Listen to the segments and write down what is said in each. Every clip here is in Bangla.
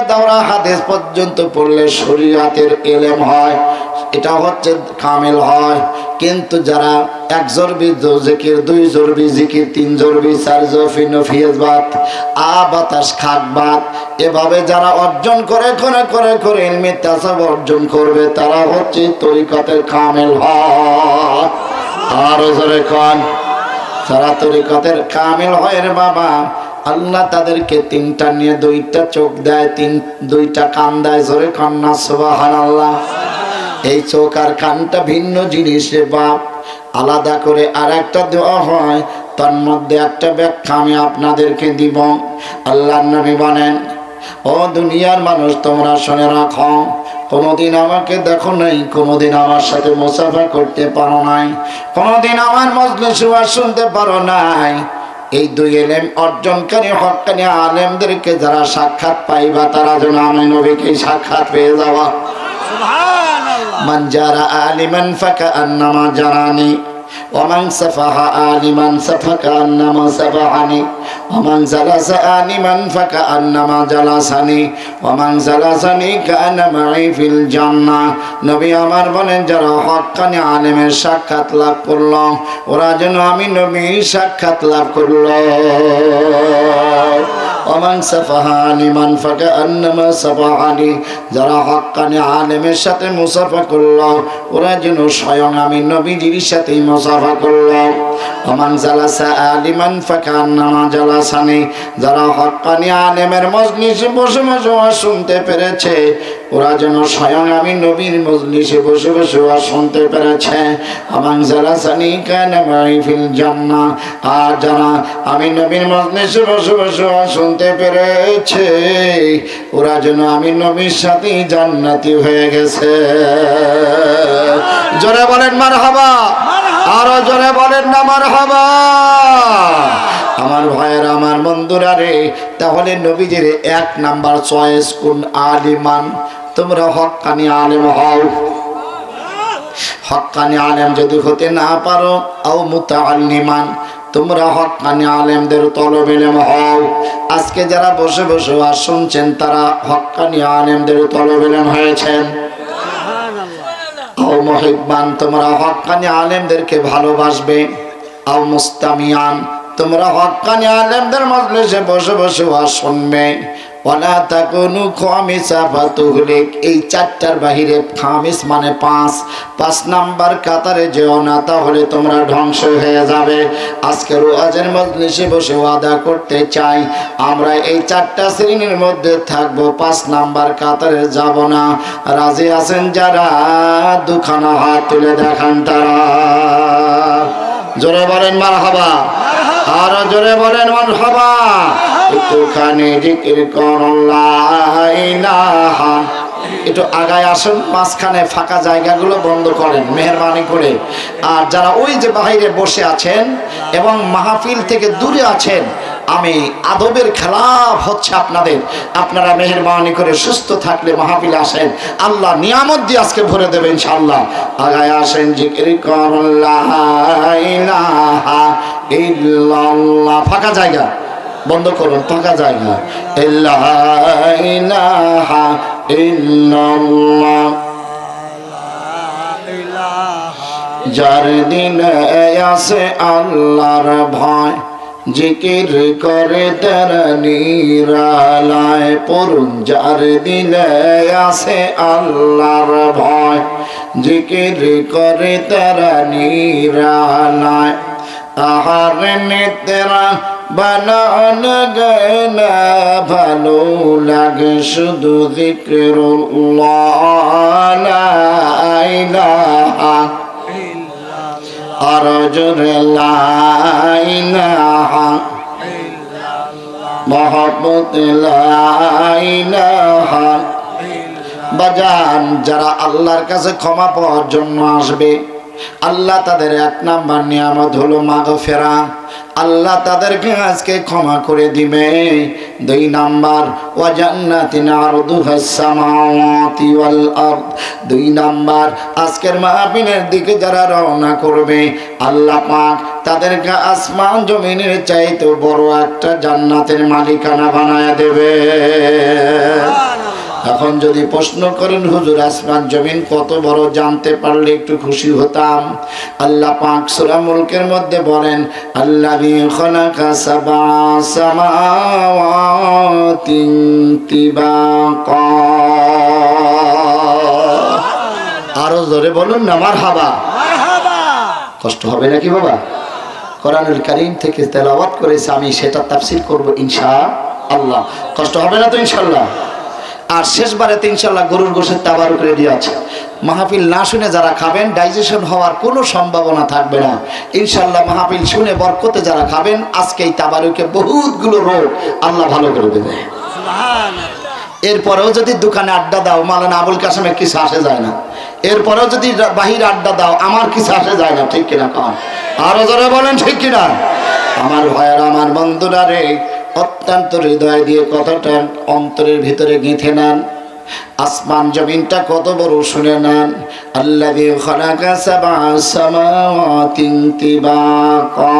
দাওরা হাদিস পর্যন্ত পড়লে শরীয়তের ইলম হয়, এটা হচ্ছে কামিল হয়। কিন্তু যারা এক জরবি জিকির, দুই জরবি জিকির, তিন জরবি, চার জরবি নফিয়াত বাতাস খাকবাত এভাবে যারা অর্জন করে করে করে করে ইলমে তাসাউফ অর্জন করবে, তারা হচ্ছে তরিকতের কামিল হয়। আর জোরে কোন, যারা তরিকতের কামিল হয় রে বাবা, আল্লাহ তাদেরকে তিনটা নিয়ে দুইটা চোখ দেয়, দুইটা কান দেয়। জোরে কন্যা সুবহানাল্লাহ। এই চোখ আর কানটা ভিন্ন জিনিস রে বাপ, আলাদা করে আর একটা দেওয়া হয়। তার মধ্যে একটা ব্যাখ্যা আমি আপনাদেরকে দিব। আল্লাহর নবী বলেন, ও দুনিয়ার মানুষ তোমরা শুনে রাখো, কোনোদিন আমাকে দেখো নাই, কোনোদিন আমার সাথে মুসাফা করতে পারো নাই, কোনোদিন আমার মজলিস শুনতে পারো নাই। এই দুই ইলম অর্জনকারী হক্কানি আলেমদেরকে যারা সাক্ষাৎ পাইবা, তারা যেন আমি নবীকে সাক্ষাৎ পেয়ে যাওয়া। সুবহানাল্লাহ। মান জারা আলিমান ফাকান্নামা জারানি ওমান সাফাহা আলিমান সাফাকান্নামা সাফাহানি ওমান জালাসা আলিমান ফাকান্নামা জালাসানি ওমান জালাসানি কানা মাই ফিল জান্নাহ। নবী আমার বলেন, যারা হক্কানি আলেমের সাক্ষাৎ লাভ করল, ওরা যেন আমি নবীর সাক্ষাৎ লাভ করল। ওমান সাফাহা আলিমান ফাকান্নামা সাফাহানি, যারা হক্কানি আলেমের সাথে মুসাফা করল, ওরা যেন স্বয়ং আমি নবীজির সাথে মুসাফা করল। ওমান জালাসা আলিমান ফাকান্নামা জালাসানি, যারা হক্কানি আলেমের মজলিসে বসে বসে শুনতে পেরেছে, ওরা যেন স্বয়ং আমি নবীর মজলিসে বসে বসে শুনতে পেরেছে। ওমান জালাসানি কানা মাই ফিল জান্নাহ, আর যারা আমি নবীর মজলিসে বসে বসে শুনতে পেরেছে, ওরা যেন আমি নবীর সাথে জান্নাতি হয়ে গেছে। জোরে বলেন মারহাবা, আরো জোরে বলেন না মারহাবা। আমার ভাইয়েরা, আমার বন্ধুরা রে, তাহলে নবীজির এক নাম্বার চয়েস কোন? আলিমান। তোমরা হক্কানি আলেম হও। হক্কানি আলেম যদি হতে না পারো, আও মুতাআল্লিমান, তোমরা হক্কানি আলেমদের তলবে ইলম হও। আজকে যারা বসে বসে ওয়াজ শুনছেন, তারা হক্কানি আলেমদের তলবে ইলম হয়েছেন। আও মুহিব্বান, তোমরা হক্কানি আলেমদেরকে ভালোবাসবে। আও মুস্তামিয়ান, তোমরা হক্কানি আলেমদের মজলিসে বসে বসে ওয়াজ শুনবে। ওয়ালা তাকুনু খামিসা ফাতুহলিক, এই চারটার বাহিরে খামিস মানে পাঁচ নাম্বার কাতারে যেও না, তাহলে তোমরা ধ্বংস হয়ে যাবে। আজকের ওয়াজের মজলিসে বসে ওয়াদা করতে চাই, আমরা এই চারটা শ্রেণীর মধ্যে থাকবো, 5 নাম্বার কাতারে যাব না। রাজি আছেন যারা? দুখানা হাত তুলে দেখান তারা। জোরে বলেন মারহাবা, আর জোরে বলেন মারহাবা। একটুখানি জিকির করুন লা ইলাহা। একটু আগায় আসুন, মাঝখানে ফাঁকা জায়গাগুলো বন্ধ করেন মেহেরবানি করে। আর যারা ওই যে বাইরে বসে আছেন এবং মাহফিল থেকে দূরে আছেন, আমি আদবের খেলাফ হচ্ছে আপনাদের, আপনারা মেহেরবানি করে সুস্থ থাকলে মাহফিলে আসেন, আল্লাহ নিয়ামত দিয়ে আজকে ভরে দেবে ইনশাআল্লাহ। আগায় আসেন, জিকির করুন লা ইলাহা ইল্লাল্লাহ। ফাঁকা জায়গা বন্ধ করুন, ফাঁকা জায়গা। লা ইলাহা ইল্লাল্লাহ। যার দিলে আছে আল্লাহর ভয়, জিকির করে তারা নিরালায় পড়ুন। যার দিলে আছে আল্লাহর ভয়, জিকির করে তারা নিরালায়। আহার নেতেরা বানান গেলা ভালো লাগে শুধু যিকরুল্লাহ লা ইলাহা আর জোরে লা ইলাহা মহব্বত লা ইলাহা। বাজান, যারা আল্লাহর কাছে ক্ষমা পাওয়ার জন্য আসবে, আল্লাহ তাদের 1 নাম্বার নিয়ামত হলো মাগফিরা। আল্লাহ তাদেরকে আজকে ক্ষমা করে দিবে। 2 নাম্বার ওয়া জান্নাতিন আরদুহাস সামাওয়াতি ওয়াল আরদ। 2 নাম্বার, আজকের মাহফিলের দিকে যারা রওনা করবে, আল্লাহ পাক তাদেরকে আসমান জমিনের চাইতে বড় একটা জান্নাতের মালিকানা বানায় দেবে। এখন যদি প্রশ্ন করেন হুজুর আসমান জমিন কত বড়, জানতে পারলে একটু খুশি হতাম। আল্লাহ পাক সূরা মুলকের মধ্যে বলেন, আল্লাযী খালাকা সাবআ সামাওয়াতিন তিবাকা। আরো জোরে বলুন না মারহাবা। কষ্ট হবে নাকি বাবা? কোরআনুল কারীম থেকে তেলাওয়াত করেছে, আমি সেটা তাফসীর করব ইনশাআল্লাহ। কষ্ট হবে না তো ইনশাআল্লাহ? আর শেষবারেতে ইনশাআল্লাহ গরুর গোশতের তাবারুক রেডি আছে। মাহফিল না শুনে যারা খাবেন ডাইজেশন হওয়ার কোনো সম্ভাবনা থাকবে না ইনশাআল্লাহ। মাহফিল শুনে বরকতে যারা খাবেন, আজকে এই তাবারুকে বহুতগুলো রোগ আল্লাহ ভালো করে দেবে। এরপরেও যদি দোকানে আড্ডা দাও, মাওলানা আবুল কাসেমের কিছু আসে যায় না। এরপরেও যদি বাহির আড্ডা দাও, আমার কিছু আসে যায় না। ঠিক কিনা কম? আরো জোরে বলেন ঠিক কিনা? আমার ভাইয়েরা, আমার বন্ধুরা রে, অত্যন্ত হৃদয় দিয়ে কথাটা অন্তরের ভিতরে গেঁথে নেন। আসমান জমিনটা কত বড় শুনে নেন। আল্লাযী খালাকা সাবআ সামাওয়াতিন তিবাকা।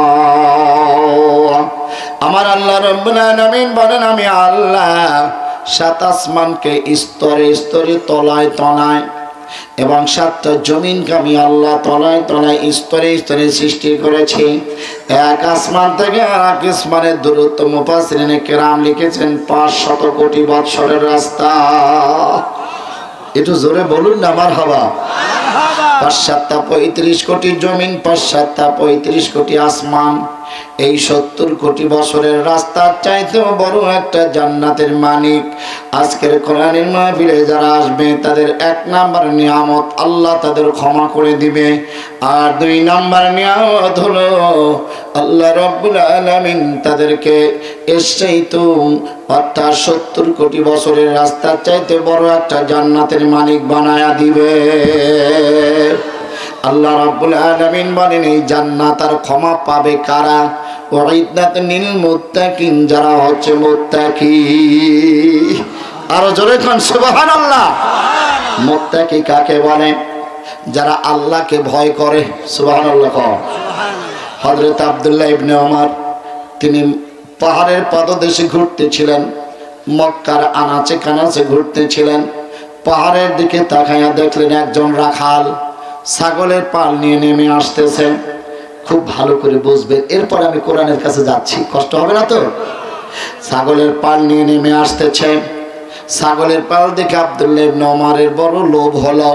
আমার আল্লাহ রাব্বুল আলামিন বলেন, আমি আল্লাহ সাত আসমানকে স্তরে স্তরে তলায় তলায় এবং সাতটা জমিনকে আমি আল্লাহ তলায় তলায় স্তরে স্তরে সৃষ্টি করেছি। এক আসমান থেকে আর এক আসমানের দূরত্ব মুফাসসিরিনে কেরাম লিখেছেন 500 কোটি বৎসরের রাস্তা। একটু জোরে বলুন না মারহাবা। 5-7-35 কোটি জমিন, 5-7-35 কোটি আসমান। এই 70 কোটি বছরের রাস্তার চাইতেও বড় একটা জান্নাতের মালিক। আজকের কোরআনের মাহফিলে যারা আসবে তাদের 1 নাম্বার নিয়ামত আল্লাহ তাদের ক্ষমা করে দিবে। আর 2 নাম্বার নিয়ামত হলো আল্লাহ রাব্বুল আলামিন তাদেরকে এসেইতো অর্থাৎ 70 কোটি বছরের রাস্তার চাইতে বড় একটা জান্নাতের মালিক বানায়া দিবে। আল্লাহ রাব্বুল আলামিন বলেন, এই জান্নাত আর ক্ষমা পাবে কারা? উইদ্দাত লিল মুত্তাকিন, যারা হচ্ছে মুত্তাকি। আরো জোরে কোন সুবহানাল্লাহ। মুত্তাকি কাকে বলে? যারা আল্লাহকে ভয় করে। সুবহানাল্লাহ। হযরত আব্দুল্লাহ ইবনে ওমর তিনি পাহাড়ের পাদদেশে ঘুরতেছিলেন, মক্কার আনাচে কানাচে ঘুরতেছিলেন। পাহাড়ের দিকে তাকায়া দেখলেন একজন রাখাল ছাগলের পাল নিয়ে নেমে আসতেছে। খুব ভালো করে বুঝবেন, এরপর আমি কোরআনের কাছে যাচ্ছি, কষ্ট হবে না তো। ছাগলের পাল নিয়ে নেমে আসতেছে। ছাগলের পাল দেখে আব্দুল্লাহ ইবনে ওমরের বড় লোভ হলো।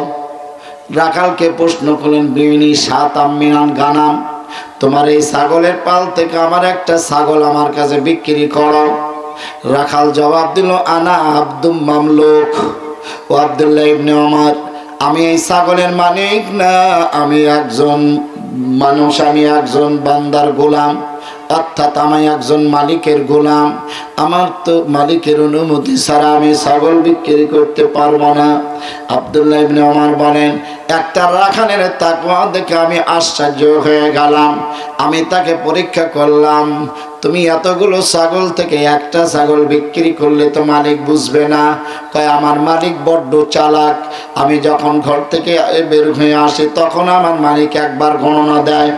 রাখালকে প্রশ্ন করলেন, বিনি সাতাম মিনান গানাম, তোমার এই ছাগলের পাল থেকে আমার একটা ছাগল আমার কাছে বিক্রি করো। রাখাল জবাব দিল, আনা আব্দুম মামলুক। ও আব্দুল্লাহ ইবনে ওমর, আমি এই ছাগলের মালিক না, আমি একজন মানুষ, আমি একজন বান্দার গোলাম। অর্থাৎ আমি একজন মালিকের গোলাম। আমার তো মালিকের অনুমতি ছাড়া আমি ছাগল বিক্রি করতে পারবো না। আব্দুল্লাহ ইবনে ওমর বলেন, একটা রাখালের তাকওয়া দেখে আমি আশ্চর্য হয়ে গেলাম। আমি তাকে পরীক্ষা করলাম, তুমি এতগুলো ছাগল থেকে একটা ছাগল বিক্রি করলে তো মালিক বুঝবে না। কয়, আমার মালিক বড্ড চালাক। আমি যখন ঘর থেকে বের হয়ে আসি তখন আমার মালিক একবার গণনা দেয়।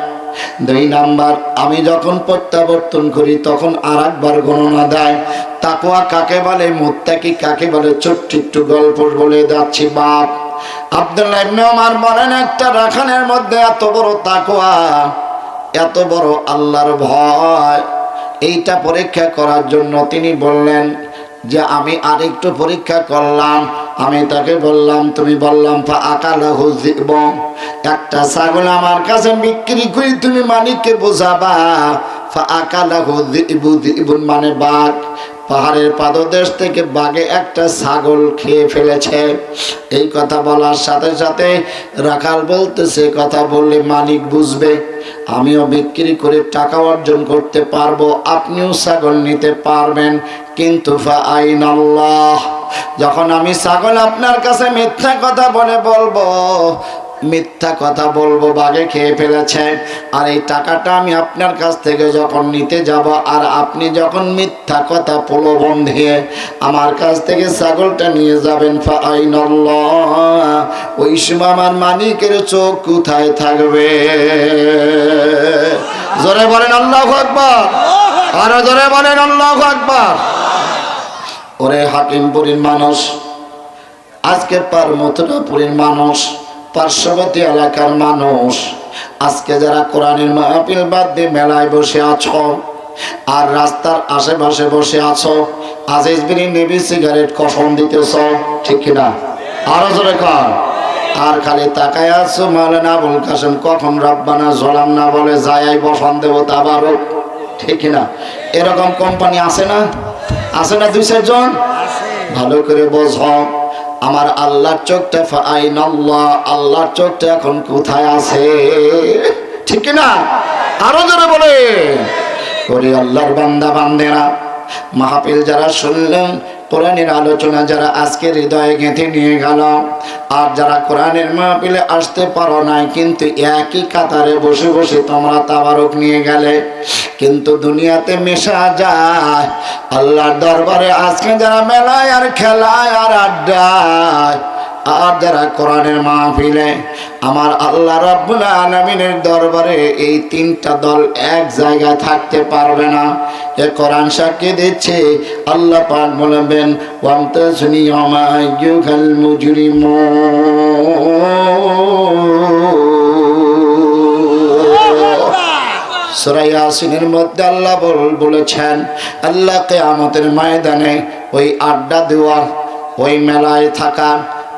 2 নাম্বার, আমি যখন প্রত্যাবর্তন করি তখন আর একবার গণনা দেয়। তাকওয়া কাকে বলে, মুত্তাকি কাকে বলে, ছোট্ট একটু গল্প বলে যাচ্ছি বাপ। আব্দুল্লাহ ইবনে ওমর বলেন, একটা রাখালের মধ্যে এত বড় তাকওয়া, এত বড় আল্লাহর ভয়, এইটা পরীক্ষা করার জন্য তিনি বললেন যে আমি আরেকটু পরীক্ষা করলাম। আমি তাকে বললাম, তুমি বললাম ফা আকালাহু যিব, একটা ছাগল আমার কাছে বিক্রি করে তুমি মালিককে বোঝাবা। ফা আকালাহু যিবু, যিবুন মানে বাঘ। পাহাড়ের পাদদেশ থেকে বাঘে একটা ছাগল খেয়ে ফেলেছে। এই কথা বলার সাথে সাথে রাখাল বলতেছে, কথা বললে মালিক বুঝবে, আমিও বিক্রি করে টাকা অর্জন করতে পারবো, আপনিও ছাগল নিতে পারবেন, কিন্তু ফাআইনাল্লাহ, যখন আমি ছাগল আপনার কাছে মিথ্যা কথা মিথ্যা কথা বলবো বাঘে খেয়ে ফেলেছে, আর এই টাকাটা আমি আপনার কাছ থেকে যখন নিতে যাব, আর আপনি যখন মিথ্যা কথা প্রলোভন দিয়ে আমার কাছ থেকে ছাগলটা নিয়ে যাবেন, ফাআইনাল্লাহ, ওই সময় আমার মালিকের চোখ কোথায় থাকবে? জোরে বলেন আল্লাহু আকবার, আরো জোরে বলেন আল্লাহু আকবার। ওরে হাকিমপুরীর মানুষ, আজকে মথুরাপুরের মানুষ, পার্শ্ববর্তী এলাকার মানুষ, আজকে যারা কোরআনের মাহফিল বাদ দিয়ে মেলায় বসে আছো আর রাস্তার আশেপাশে বসে আছো, আজিজ বিড়ি নেবি সিগারেট কসম দিতেছ, ঠিক কিনা? আরো জোরে কর। আর খালি তাকায় আছো মাওলানা আবুল কাসেম কখন রব্বানা জলাম না বলে যাই বসন দেবো তাবারও, ঠিক কিনা? এরকম কোম্পানি আছে না? আছে না 2-4 জন? ভালো করে বোঝো, আমার আল্লাহর চোখটা ফাইনাল্লাহ, আল্লাহর চোখটা এখন কোথায় আছে, ঠিক কিনা? আরো জোরে বলে করে আল্লাহর বান্দা বান্দেরা, মাহফিল যারা শুনলেন, কোরআনের আলোচনা যারা আজকে হৃদয়ে গেঁথে নিয়ে গেল, আর যারা কোরআনের মাহফিলে আসতে পারো নাই কিন্তু একই কাতারে বসে বসে তোমরা তাবারক নিয়ে গেলে, কিন্তু দুনিয়াতে মেশা যায় আল্লাহর দরবারে। আজকে যারা মেলায় আর খেলায় আর আড্ডায়, আর যারা কোরআনের মাহফিলে, আমার আল্লাহ রাব্বুল আলামিনের দরবারে এই 3টা দল এক জায়গায় থাকতে পারবে না। এ কোরআন সাক্ষী দিচ্ছে, আল্লাহ পাক বলবেন ওয়ামতাজনি ওয়া আইয়ুহাল মুজরিমুন। সূরা ইয়াসিনের মধ্যে আল্লাহ বলেছেন, আল্লাহ কিয়ামতের ময়দানে ওই আড্ডা দেওয়া, ওই মেলায় থাকা,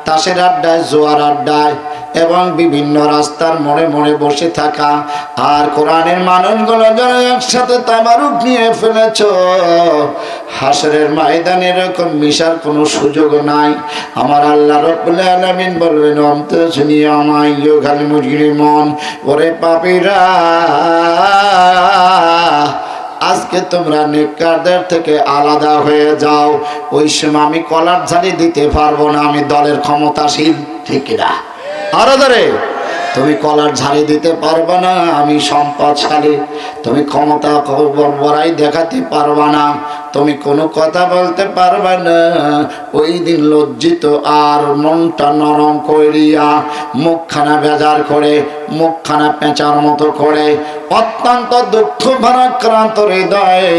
তাসের আড্ডায়, জোয়ার আড্ডায় এবং বিভিন্ন রাস্তার মোড়ে মোড়ে বসে থাকা আর কোরআনের মানুষগুলো যারা একসাথে তাবারুক নিয়ে ফেলেছ, হাসরের ময়দানে এরকম মিশার কোনো সুযোগ নাই। আমার আল্লাহ রাব্বুল আলামিন বলবেন অমতাজনি ওয়া আইয়ুহাল মুজরিমুন, ওরে পাপীরা, আজকে তোমরা নেককারদের থেকে আলাদা হয়ে যাও। ওই সময় আমি কলার ঝাড়ি দিতে পারবো না, আমি দলের ক্ষমতাশীল, ঠিক না? আরো ধরে তুমি কলার ঝাড়ি দিতে পারবে না, আমি সম্পদশালী। তুমি ক্ষমতা বড়াই দেখাতে পারবে না, তুমি কোনো কথা বলতে পারবে না। ওই দিন লজ্জিত আর মনটা নরম করিয়া, মুখখানা বেজার করে, মুখখানা পেঁচার মতো করে, অত্যন্ত দুঃখ ভারাক্রান্ত হৃদয়ে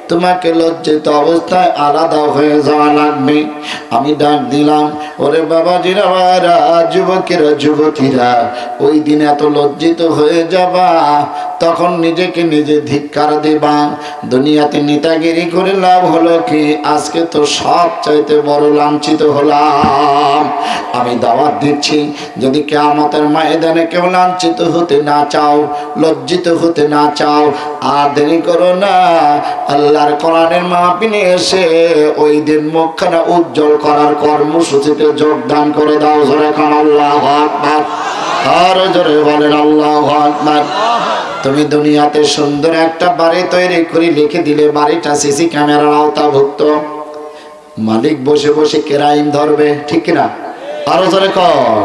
তোমাকে লজ্জিত অবস্থায় আলাদা হয়ে যাওয়া লাগবে। আমি ডাক দিলাম, ওরে বাবাজিরা, যুবকেরা, যুবতীরা, ওই দিন এত লজ্জিত হয়ে যাবা, তখন নিজেকে নিজে ধিক্কার দেবা। দুনিয়াতে নেতাগিরি করে লাভ হলো কি? আজকে তো সব চাইতে বড় লাঞ্ছিত হলাম। আমি দাওয়াত দিচ্ছি, যদি কিয়ামতের ময়দানে কেউ লাঞ্ছিত হতে না চাও, লজ্জিত হতে না চাও, আর দেরি করো না, আল্লাহর কোরআনের মাহফিলে এসে ওই দিন মুখখানা উজ্জ্বল করার কর্মসূচিতে যোগদান করে দাও। জোরে কান আল্লাহু আকবার, আর জোরে বলেন আল্লাহু আকবার। তুমি দুনিয়াতে সুন্দর একটা বাড়ি তৈরি করে লিখে দিলে বাড়িটা সিসি ক্যামেরার আওতাভুক্ত, মালিক বসে বসে ক্রাইম ধরবে, ঠিক না? আরো জোরে কর।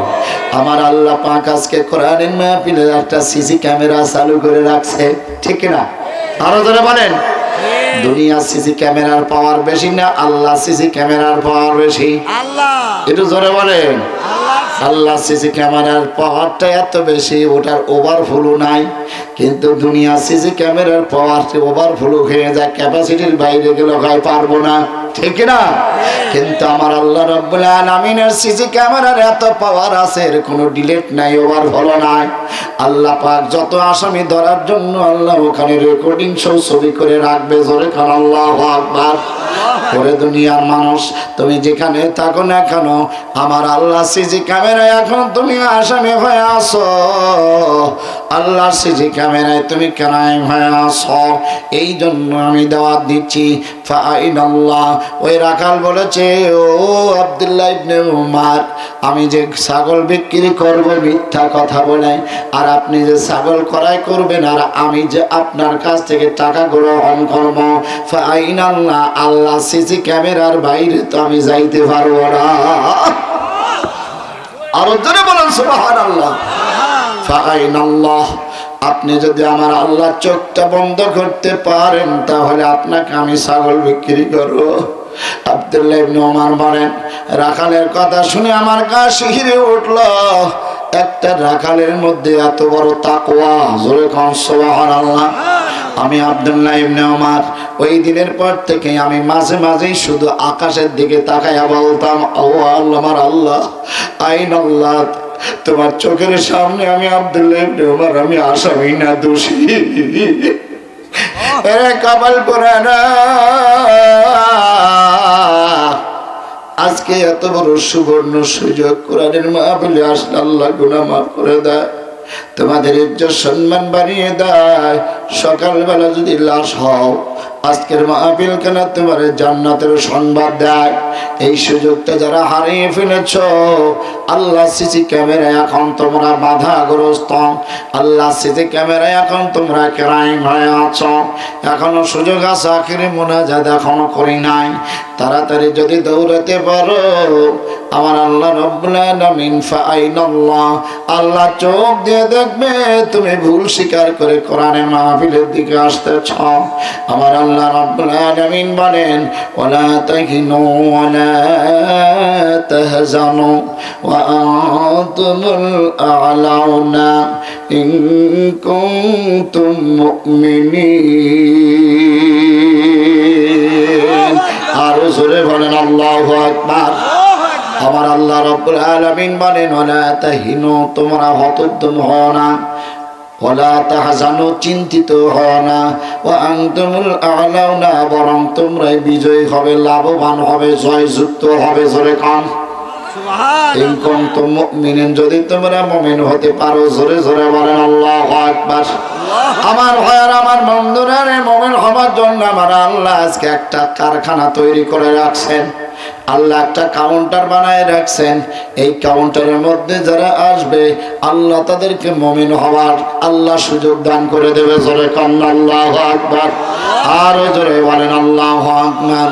আমার আল্লাহ পাক আজকে কোরআনের মাহফিলে একটা সিসি ক্যামেরা চালু করে রাখছে, ঠিক না? আরো জোরে বলেন। দুনিয়া সিসি ক্যামেরার পাওয়ার বেশি না আল্লাহ সিসি ক্যামেরার পাওয়ার বেশি? আল্লাহ। একটু জোরে বলেন। আল্লাহ সিসি ক্যামেরার পাওয়ারটা এত বেশি, ওটার ওভারফ্লো নাই। কিন্তু দুনিয়া সিসি ক্যামেরার পাওয়ার ওভারফ্লো হয়ে যায়, ক্যাপাসিটির বাইরে গেলে হয় পারবো না, ঠিক না? কিন্তু আমার আল্লাহ রাব্বুল আলামিনের সিসি ক্যামেরার এত পাওয়ার আছে, এর কোনো ডিলেট নাই, ওভারফ্লো নাই। আল্লাহ পাক যত আসামি ধরার জন্য আল্লাহ ওখানে রেকর্ডিং সহ ছবি করে রাখবে। জোরে কান আল্লাহু আকবার। ওরে দুনিয়ার মানুষ, তুমি যেখানে থাকো না কেন, আমার আল্লাহ সিসি ক্যামেরায় এখন তুমি আসামি হয়ে আসো। আল্লাহ সিসি ক্যামেরায় তুমি ক্রাইম হয়ে আসো। এই জন্য আমি দাওয়াত দিচ্ছি, ফাইনাল্লাহ। ওই রাখাল বলেছে, ও আব্দুল্লাহ ইবনে উমার, আমি যে ছাগল বিক্রি করব মিথ্যা কথা বলে, আর আপনি যে ছাগল ক্রয় করবেন, আর আমি যে আপনার কাছ থেকে টাকা গ্রহণ করব, ফাইনাল্লাহ, আল্লাহ সিসি ক্যামেরার বাইরে তো আমি যাইতে পারবো না। আরো জোরে বলেন সুবহানাল্লাহ। ফাইনাল্লাহ, আপনি যদি আমার আল্লাহর চোখটা বন্ধ করতে পারেন, তাহলে আপনাকে আমি ছাগল বিক্রি করব। আব্দুল্লাহ ইবনে ওমর বলেন, রাখালের কথা শুনে আমার গা শিহরে উঠল। একটা রাখালের মধ্যে এত বড় তাকওয়া, জোরে কোন সুবহানাল্লাহ। আমি আব্দুল্লাহ ইবনে ওমর ওই দিনের পর থেকে আমি মাঝে মাঝেই শুধু আকাশের দিকে তাকাইয়া বলতাম, ও আল্লাহ, আমার আল্লাহ, আইন আল্লাহ, তোমার চোখের সামনে আমি আব্দুল্লাহ ইবনে ওমর, আমি আসামি না দোষী। এরে কপাল পোড়া না, আজকে এত বড় সুবর্ণ সুযোগ, কোরআনের মাহফিলে আসলে আল্লাহ গুনাহ মাফ করে দেয়, তোমাদের ইজ্জত সম্মান বাড়িয়ে দেয়। সকালবেলা যদি লাশ হও, আজকের মাহফিল কেন তোমার জান্নাতের সংবাদ দেয়। এই সুযোগটা যারা হারিয়ে ফেলেছ, আল্লাহ সিসি ক্যামেরায় এখন তোমরা বাধাগ্রস্ত, আল্লাহ সিসি ক্যামেরায় এখন তোমরা ক্রাইম হয়ে আছো। এখনো সুযোগ আছে, আখিরে মুনাজাত এখনো করি নাই, তাড়াতাড়ি যদি দৌড়াতে পারো, আমার আল্লাহ রাব্বুল আলামিন ফাআইনাল্লাহ, আল্লাহ চোখ দিয়ে দেখবে তুমি ভুল স্বীকার করে কোরআনের মাহফিলের দিকে আসতেছ। আমার আল্লাহ রাব্বুল আলামিন বলেন, ওয়ালা তাহিনু ওয়ালা তাহজানু ওয়া আনতুমুল আ'লাউনা ইন কুনতুম মুমিনিন। আর জোরে বলেন আল্লাহু আকবার। আমার আল্লাহ রাব্বুল আলামিন বলেন, ওয়ালা তাহিনু, তোমরা হতোদ্যম হও না, ওয়ালা তাহজানু, চিন্তিত হও না, ওয়া আনতুমুল আ'লাউনা, বরং তোমরাই বিজয়ী হবে, লাভবান হবে, জয়যুক্ত হবে। জোরে কান সুবহানাল্লাহ। ইন কুনতুম মুমিনিন, যদি তোমরা মুমিন হতে পারো, জোরে জোরে বলেন আল্লাহু আকবার। আমার ভাইয়ার, আমার বন্ধুরা, মুমিন হওয়ার জন্য আমার আল্লাহ আজকে একটা কারখানা তৈরি করে রাখছেন, আল্লাহ একটা কাউন্টার বানায় রাখছেন। এই কাউন্টারের মধ্যে যারা আসবে, আল্লাহ তাদেরকে মুমিন হওয়ার আল্লাহ সুযোগ দান করে দেবে। জোরে কান আল্লাহু আকবার, আরো জোরে বলেন আল্লাহু আকবার।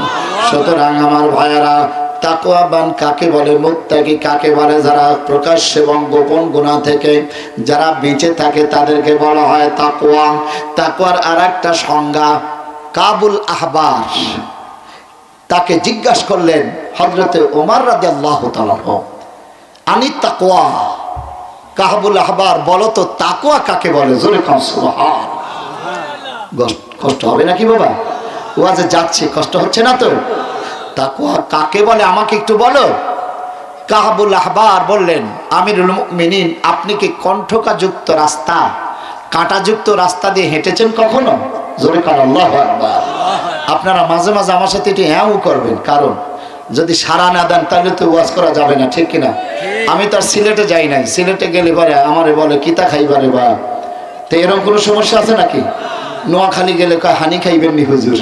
সুতরাং আমার ভাইয়ারা, তাকওয়াবান কাকে বলে, মুত্তাকি কাকে বলে, যারা প্রকাশ্য এবং গোপন গুনাহ থেকে যারা বেঁচে থাকে তাদেরকে বলা হয় তাকওয়া। তাকওয়ার আরেকটা সংজ্ঞা, কাবুল আহবার, তাকে জিজ্ঞাসা করলেন হযরতে ওমর রাদিয়াল্লাহু তাআলা, আনি তাকওয়া, কাবুল আহবার, বলো তো তাকওয়া কাকে বলে? জোরে কান সুবহানাল্লাহ। কষ্ট হবে নাকি বাবা? ওয়াজে যাচ্ছে, কষ্ট হচ্ছে না তো? তাকওয়া কাকে বলে আমাকে একটু বলো। কাবুল আহবার বললেন, আমিরুল মুমিনিন, আপনি কি কণ্ঠকাযুক্ত রাস্তা, কাঁটাযুক্ত রাস্তা দিয়ে হেঁটেছেন কখনো? জোরে কান আল্লাহু আকবার। আপনারা মাঝে মাঝে আমার সাথে একটু হ্যাঁ করবেন, কারণ যদি সাড়া না দেন তাহলে তো ওয়াজ করা যাবে না, ঠিক কিনা? আমি তো আর সিলেটে যাই নাই, সিলেটে গেলে পরে আমারে বলে কিতা খাইবারে বা, তো এরকম কোনো সমস্যা আছে নাকি? নোয়াখালী গেলে কয় হানি খাইবেন নি হুজুর,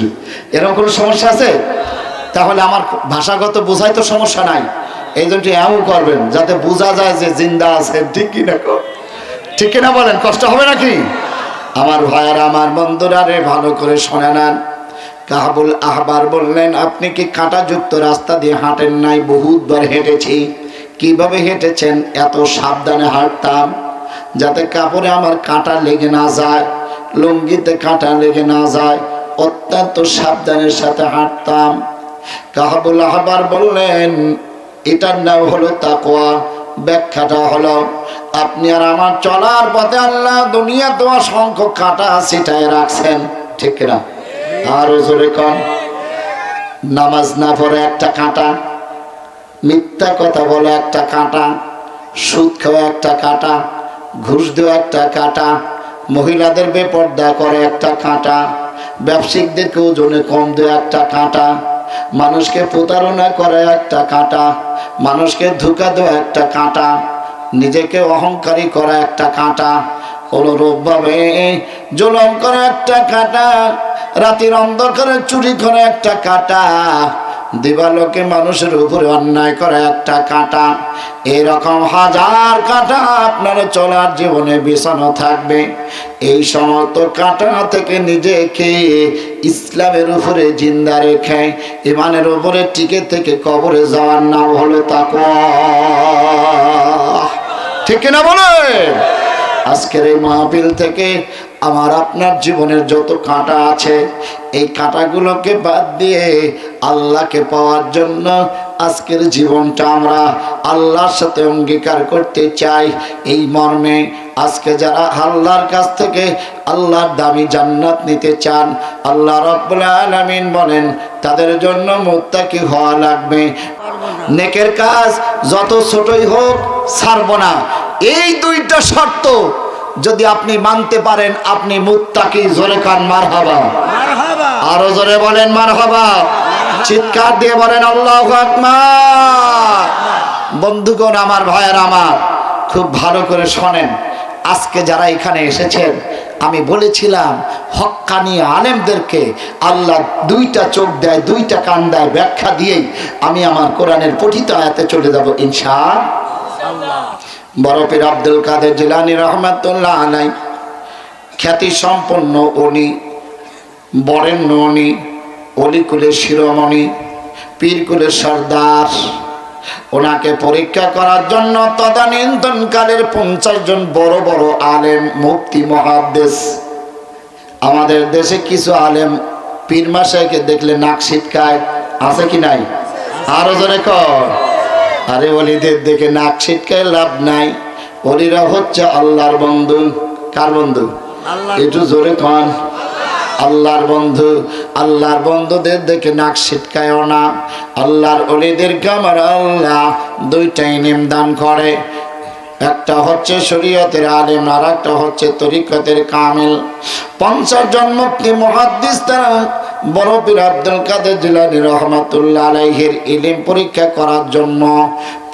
এরকম কোনো সমস্যা আছে? তাহলে আমার ভাষাগত বোঝায় তো সমস্যা নাই, এই জন্য এমন করবেন যাতে বোঝা যায় যে জিন্দা আছে, ঠিক কিনা? ঠিক কিনা বলেন, কষ্ট হবে নাকি? আমার ভাইয়ারা, আমার বন্ধুরা, রে ভালো করে শোনে নেন। কাবুল আহবার বললেন, আপনি কি কাঁটাযুক্ত রাস্তা দিয়ে হাঁটেন নাই? বহুতবার হেঁটেছি। কিভাবে হেঁটেছেন? এত সাবধানে হাঁটতাম যাতে কাপড়ে আমার কাঁটা লেগে না যায়, লুঙ্গিতে কাঁটা লেগে না যায়, অত্যন্ত সাবধানের সাথে হাঁটতাম। কাবুল আহবার বললেন, এটার নাম হলো তাকওয়া। ব্যাখ্যাটা হলো, আপনি আর আমার চলার পথে আল্লাহ দুনিয়াতে অসংখ্য কাঁটা ছিটায় রাখছেন, ঠিক না? আরো জোরে কন। নামাজ না পড়ে একটা কাঁটা, মিথ্যা কথা বলে একটা কাঁটা, সুদ খাওয়া একটা কাঁটা, ঘুষ দেওয়া একটা কাঁটা, মহিলাদের বেপর্দা করে একটা কাঁটা, ব্যবসায়িকদেরকে ওজনে কম দেওয়া একটা কাঁটা, মানুষকে প্রতারণা করে একটা কাঁটা, মানুষকে ধোঁকা দেওয়া একটা কাঁটা, নিজেকে অহংকারী করা একটা কাঁটা, অনুরূপভাবে জুলুম করা একটা কাঁটা, রাতের অন্ধকারে চুরি করে একটা কাঁটা, দিবালোকে মানুষের উপরে অন্যায় করে একটা কাঁটা। এরকম হাজার কাঁটা আপনার চলার জীবনে বিছানো থাকবে। এই সমস্ত কাঁটা থেকে নিজেকে ইসলামের উপরে জিন্দা রেখে ইমানের উপরে টিকে থেকে কবরে যাওয়ার নাম হলো তাকওয়া, ঠিক কিনা বলে? আজকের এই মাহফিল থেকে আমার আপনার জীবনের যত কাঁটা আছে এই কাঁটাগুলোকে বাদ দিয়ে আল্লাহকে পাওয়ার জন্য আজকের জীবনটা আমরা আল্লাহর সাথে অঙ্গীকার করতে চাই। এই মর্মে আজকে যারা আল্লাহর কাছ থেকে আল্লাহর দামি জান্নাত নিতে চান, আল্লাহ রাব্বুল আলামিন বলেন তাদের জন্য মুত্তাকি হওয়া লাগবে। নেকের কাজ যত ছোটই হোক ছাড়ব না। এই দুইটা শর্ত যদি আপনি মানতে পারেন আপনি মুত্তাকি। জোরে কান মারহাবা, আরো জোরে বলেন মারহাবা, চিৎকার দিয়ে বলেন আল্লাহু আকবার। বন্ধুগণ আমার, ভাইয়ের আমার, খুব ভালো করে শোনেন। আজকে যারা এখানে এসেছেন আমি বলেছিলাম হক্কানি আলেমদেরকে আল্লাহ দুইটা চোখ দেয়, দুইটা কান দেয়। ব্যাখ্যা দিয়েই আমি আমার কোরআনের পঠিত আয়াতে চলে যাব ইনশাআল্লাহ। বড় পীর আব্দুল কাদের জিলানী রহমাতুল্লাহ আলাইহি খ্যাতি সম্পন্ন উনি, বরেণ্য উনি, অলিকুলের শিরোমণি, পীরকুলের সর্দার। ওনাকে পরীক্ষা করার জন্য তদানীন্তনকালের 50 জন বড় বড় আলেম, মুফতি, মুহাদ্দিস। আমাদের দেশে কিছু আলেম পীর মাশাইখকে দেখলে নাক ছিটকায়, আছে কি নাই? আরো জোরে কর। আরে ওলিদের দেখে নাক ছিটকায় লাভ নাই। ওলিরা হচ্ছে আল্লাহর বন্ধু। কার বন্ধু? একটু জোরে কন। আল্লাহর বন্ধু। আল্লাহর বন্ধুদের দেখে নাক ছিটকায়ও না। আল্লাহর ওলিদেরকে আমার আল্লাহ দুইটা ইনাম দান করে। একটা হচ্ছে শরীয়তের আলেম, আর একটা হচ্ছে তরিকতের কামিল। 50 জন মুফতি মুহাদ্দিস তারা বড় পীর আব্দুল কাদের জিলানী রহমাতুল্লাহ আলাইহির ইলম পরীক্ষা করার জন্য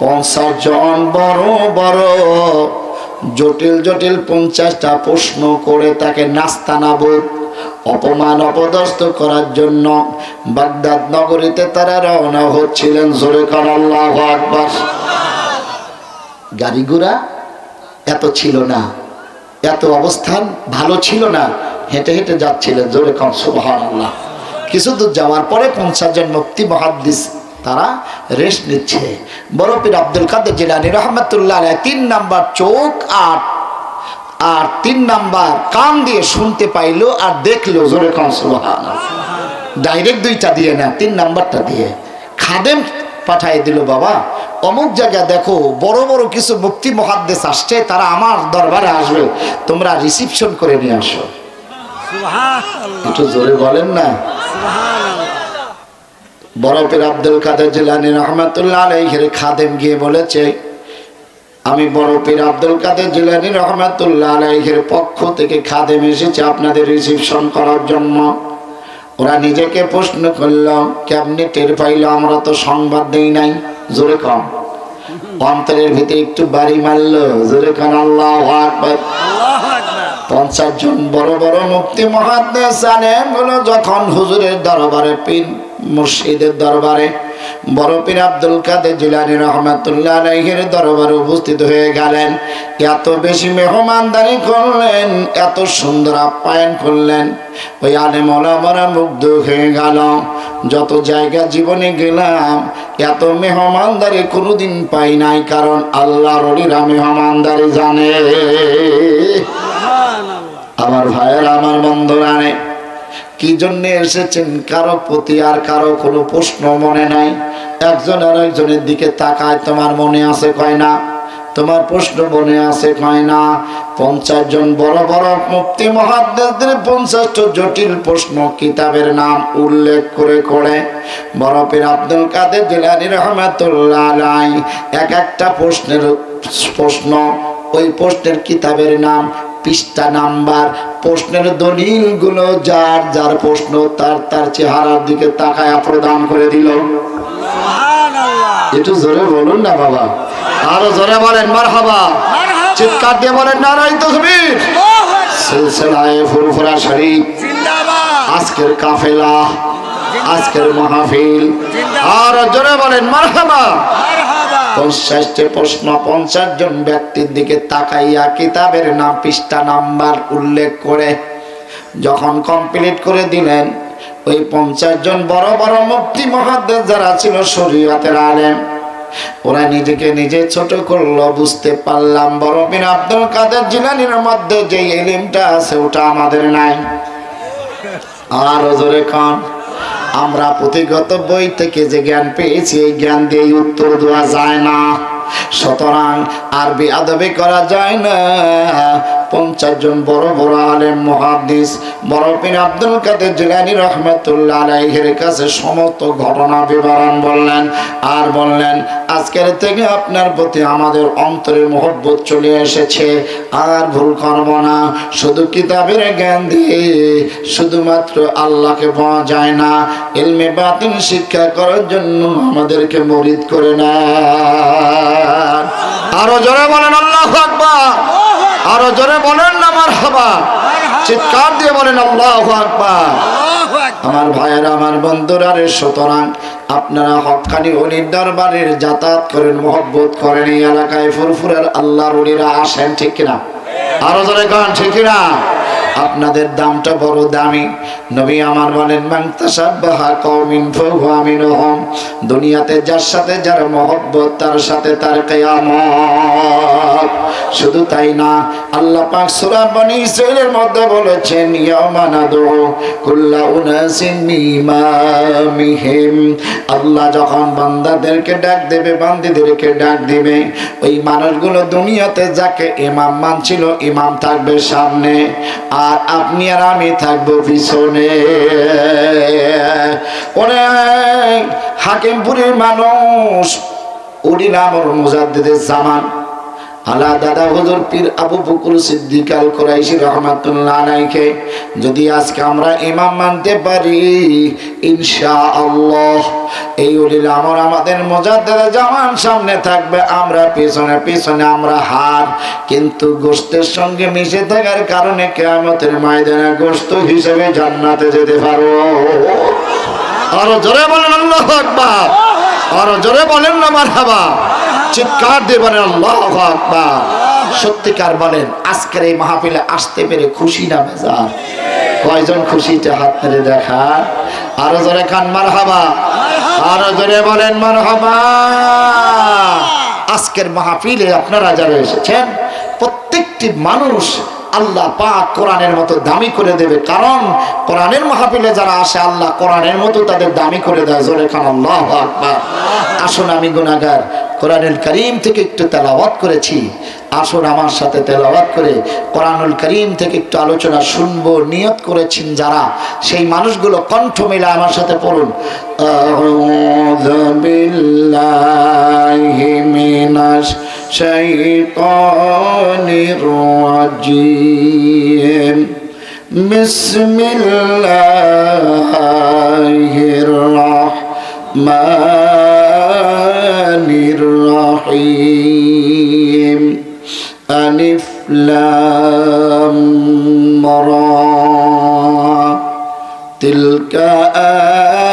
50 জন বড় বড় জটিল জটিল 50টা প্রশ্ন করে তাকে নাস্তানাবুদ, অপমান, অপদস্থ করার জন্য বাগদাদ নগরীতে তারা রওনা হচ্ছিলেন। জোরে কর আল্লাহু আকবার। গাড়ি ঘোড়া এত ছিল না, এত অবস্থান ভালো ছিল না, হেঁটে হেঁটে যাচ্ছিলেন। জোরে কর সুবহানাল্লাহ। কিছু দূর যাওয়ার পরে 50 জন মুফতি মুহাদ্দিস তারা রেস্ট নিচ্ছে। বড় পীর আব্দুল কাদের জিলানী রহমাতুল্লাহ আলাইহি 3 নাম্বার চোখ আর 3 নাম্বার কান দিয়ে শুনতে পাইলো আর দেখলো। জোরে কর সুবহানাল্লাহ। ডাইরেক্ট দুইটা দিয়ে না, 3 নাম্বারটা দিয়ে খাদেম পাঠিয়ে দিল, বাবা অমুক জায়গা দেখো বড় বড় কিছু মুফতি মুহাদ্দিস আসছে, তারা আমার দরবারে আসবে, তোমরা রিসিপশন করে নিয়ে আসো। সুবহানাল্লাহ। একটু জোরে বলেন না সুবহানাল্লাহ। বড় পীর আব্দুল কাদের জিলানী রহমাতুল্লাহ আলাইহির খাদেম গিয়ে বলেছে, আমি বড় পীর আব্দুল কাদের জিলানী রহমাতুল্লাহ আলাইহির পক্ষ থেকে খাদেম এসেছে আপনাদের রিসিপশন করার জন্য। ওরা নিজেকে প্রশ্ন করলো, কেমনে টের পাইলো? আমরা তো সংবাদ দেই নাই। জোরে কম। অন্তরের ভিতরে একটু বাড়ি মারলো। জোরে কন আল্লাহু আকবার। 50 জন বড় বড় মুফতি মুহাদ্দিস আলেমগুলো যখন হুজুরের দরবারে, পীর মুর্শিদের দরবারে, বড় পীর আব্দুল কাদের জিলানী রহমাতুল্লাহ আলাইহির দরবারে উপস্থিত হয়ে গেলেন, এত বেশি মেহমানদারি করলেন, এত সুন্দর আপ্যায়ন করলেন, ওই আলেম ওলামারা মুগ্ধ হয়ে গেল। যত জায়গা জীবনে গেলাম এত মেহমানদারি কোনোদিন পাই নাই, কারণ আল্লাহর ওলিরা মেহমানদারি জানে। আমার ভাইয়েরা, আমার বন্ধুরা, কি জন্য এসেছেন কারো প্রতি আর কারো কোনো প্রশ্ন মনে নাই। একজন আর একজনের দিকে তাকায়, তোমার মনে আছে কয় না, তোমার প্রশ্ন মনে আছে কয় না। 50 জন বড় বড় মুফতি মুহাদ্দিসদের 50টা জটিল প্রশ্ন কিতাবের নাম উল্লেখ করে করে বড় পীর আব্দুল কাদের জিলানী রহমাতুল্লাহ আলাইহি এক একটা প্রশ্নের প্রশ্ন, ওই প্রশ্নের কিতাবের নাম, পৃষ্ঠা নাম্বার, প্রশ্নের দলিলগুলো যার যার প্রশ্ন তার তার চেহারার দিকে তাকায়া প্রদান করে দিল। সুবহানাল্লাহ। একটু জোরে বলুন না বাবা, আরো জোরে বলেন মারহাবা, চিৎকার দিয়ে বলেন নারায়ে তাকবীর। সিলসিলায়ে ফুরফুরা শরীফ জিন্দাবাদ। আজকের কাফেলা, আজকের মাহফিল, আর জোরে বলেন মারহাবা। 50টি প্রশ্ন 50 জন ব্যক্তির দিকে তাকাইয়া কিতাবের নাম, পৃষ্ঠা নাম্বার উল্লেখ করে যখন কমপ্লিট করে দিলেন, ওই 50 জন বড় বড় মুফতি মুহাদ্দিস যারা ছিল শরীয়তের আলেম, ওরা নিজেকে নিজে ছোট করলো। বুঝতে পারলাম বড় পীর আব্দুল কাদের জিলানীর মধ্যে যে ইলমটা আছে ওটা আমাদের নাই। আর জোরে কান, আমরা পুঁথিগত বই থেকে যে জ্ঞান পেয়েছি এই জ্ঞান দিয়ে উত্তর দেওয়া যায় না। সুতরাং আরবি আদবি করা যায় না। 50 জন বড় বড় আলেম মুহাদ্দিস বড় পীর আব্দুল কাদের জিলানী রাহমাতুল্লাহ আলাইহির কাছে সমস্ত ঘটনা বিবরণ বললেন। আর বললেন আজকের থেকে আপনার প্রতি আমাদের অন্তরের মহব্বত চলে এসেছে, আর ভুল করব না। শুধু কিতাবের জ্ঞান দিয়ে শুধুমাত্র আল্লাহকে পাওয়া যায় না, ইলমে বাতিন শিক্ষা করার জন্য আমাদেরকে মুরিদ করে না। আরো জোরে বলেন আল্লাহু আকবার, আরো জোরে বলেন না মারহাবা, চিৎকার দিয়ে বলেন আল্লাহু আকবার। আমার ভাইয়েরা, আমার বন্ধুরা রে, সুতরাং আপনারা হক্কানি ওলির দরবারে যাতায়াত করেন, মহব্বত করেন, এই এলাকায় ফুরফুরের আল্লাহর ওলিরা আসেন, ঠিক কিনা? আরো জোরে গান, ঠিক কিনা? আপনাদের দামটা বড় দামি। নবী আমার বলেন মান তাসাব্বাহা কওমিন ফাহুয়া মিনহুম, দুনিয়াতে যার সাথে যার মহব্বত তার সাথে তার কিয়ামত। শুধু তাই না, আল্লাহ পাক সূরা বনী ইসরাঈলের মধ্যে বলেছেন ইয়াওমা নাদউ কুল্লা উনাসিন বিইমামিহিম, আল্লাহ যখন বান্দাদেরকে ডাক দেবে, বান্দীদেরকে ডাক দিবে, ওই মানুষগুলো দুনিয়াতে যাকে ইমাম মানছিল ইমাম থাকবে সামনে, আর আপনি আর আমি থাকবো পিছনে। অনেক হাকিমপুরের মানুষ উনি নামর মুজাদ্দিদুল জামান আলা দাদা হুজুর পীর আবু বকর সিদ্দিক আল কুরাইশি রাহমাতুল্লাহ আলাইহি যদি আজকে আমরা ইমাম মানতে পারি, ইনশাআল্লাহ এই উলিল আমর আমাদের মুজাদ্দিদুল জামান সামনে থাকবে, আমরা পিছনে পিছনে আমরা হার। কিন্তু গোশতের সঙ্গে মিশে থাকার কারণে কিয়ামতের ময়দানে গোশত হিসেবে জান্নাতে যেতে পারো। আরো জোরে বলেন আল্লাহু আকবার, আরো জোরে বলেন না মারহাবা, চিৎকার দিয়ে বলেন আল্লাহু আকবার। সত্যিকার বলেন আজকের এই মাহফিলে আসতে পেরে খুশি না বেজার? কয়জন খুশিতে হাত মেরে দেখা? আরো জোরে খান মারহাবা, আরো জোরে বলেন মারহাবা। আজকের মাহফিলে আপনারা যারা এসেছেন প্রত্যেকটি মানুষ আল্লাহ পাক কোরআনের মতো দামি করে দেবে, কারণ কোরআনের মাহফিলে যারা আসে আল্লাহ কোরআনের মতো তাদের দামি করে দেয়। জোরে খান আল্লাহু আকবার। আসুন, আমি গুনাহগার, কোরআনুল কারীম থেকে একটু তেলাওয়াত করেছি, আসুন আমার সাথে তেলাওয়াত করে কোরআনুল কারীম থেকে একটু আলোচনা শুনবো নিয়ত করেছেন যারা, সেই মানুষগুলো কণ্ঠ মিলে আমার সাথে পড়ুন। আউযু বিল্লাহি মিনাশ শাইতানির রাজিম, বিসমিল্লাহির রাহমানির রহিম, আলিফ লাম রা, তিলকা